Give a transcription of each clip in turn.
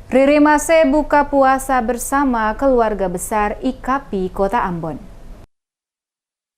Riri Mase buka puasa bersama keluarga besar IKAPI Kota Ambon.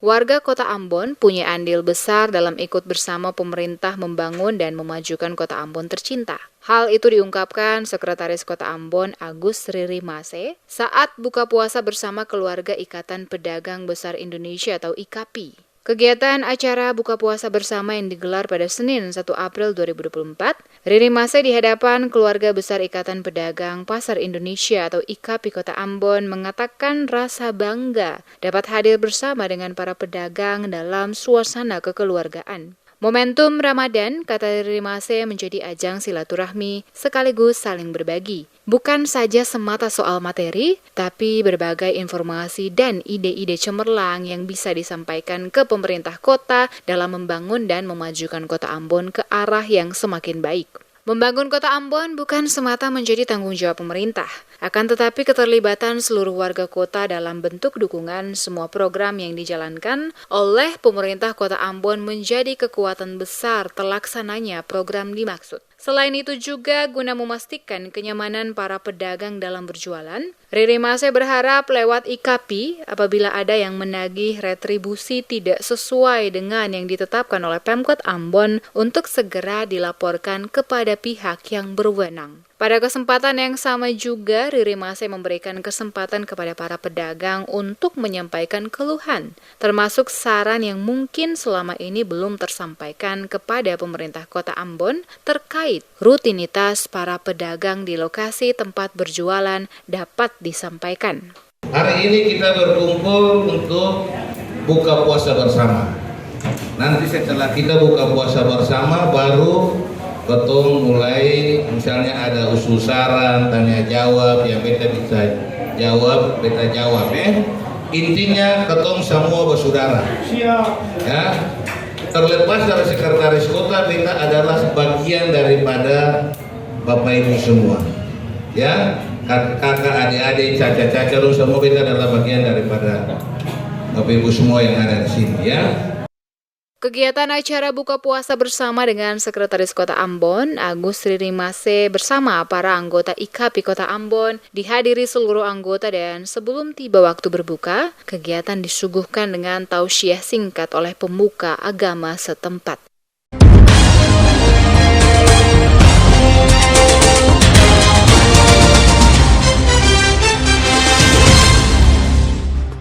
Warga Kota Ambon punya andil besar dalam ikut bersama pemerintah membangun dan memajukan Kota Ambon tercinta. Hal itu diungkapkan Sekretaris Kota Ambon Agus Riri Mase saat buka puasa bersama keluarga Ikatan Pedagang Besar Indonesia atau IKAPI. Kegiatan acara buka puasa bersama yang digelar pada Senin 1 April 2024, Riri Mase di hadapan keluarga besar Ikatan Pedagang Pasar Indonesia atau IKAPI Kota Ambon mengatakan rasa bangga dapat hadir bersama dengan para pedagang dalam suasana kekeluargaan. Momentum Ramadan, kata Riri Mase, menjadi ajang silaturahmi sekaligus saling berbagi. Bukan saja semata soal materi, tapi berbagai informasi dan ide-ide cemerlang yang bisa disampaikan ke pemerintah kota dalam membangun dan memajukan Kota Ambon ke arah yang semakin baik. Membangun Kota Ambon bukan semata menjadi tanggung jawab pemerintah, akan tetapi keterlibatan seluruh warga kota dalam bentuk dukungan semua program yang dijalankan oleh pemerintah Kota Ambon menjadi kekuatan besar terlaksananya program dimaksud. Selain itu juga guna memastikan kenyamanan para pedagang dalam berjualan, Riri Mase berharap lewat IKAPI apabila ada yang menagih retribusi tidak sesuai dengan yang ditetapkan oleh Pemkot Ambon untuk segera dilaporkan kepada pihak yang berwenang. Pada kesempatan yang sama juga, Riri Mase memberikan kesempatan kepada para pedagang untuk menyampaikan keluhan, termasuk saran yang mungkin selama ini belum tersampaikan kepada pemerintah Kota Ambon terkait rutinitas para pedagang di lokasi tempat berjualan dapat disampaikan. Hari ini kita berkumpul untuk buka puasa bersama. Nanti setelah kita buka puasa bersama baru ketong mulai misalnya ada usul saran, tanya jawab, yang beta bisa jawab, beta jawab Intinya ketong semua bersaudara. Ya. Terlepas dari sekretaris kota, beta adalah bagian daripada Bapak Ibu semua. Ya, kakak, adik-adik, caca-caca, semua beta adalah bagian daripada Bapak Ibu semua yang ada di sini, ya. Kegiatan acara buka puasa bersama dengan Sekretaris Kota Ambon, Agus Riri Mase bersama para anggota IKAPI Kota Ambon dihadiri seluruh anggota dan sebelum tiba waktu berbuka, kegiatan disuguhkan dengan tausiah singkat oleh pemuka agama setempat.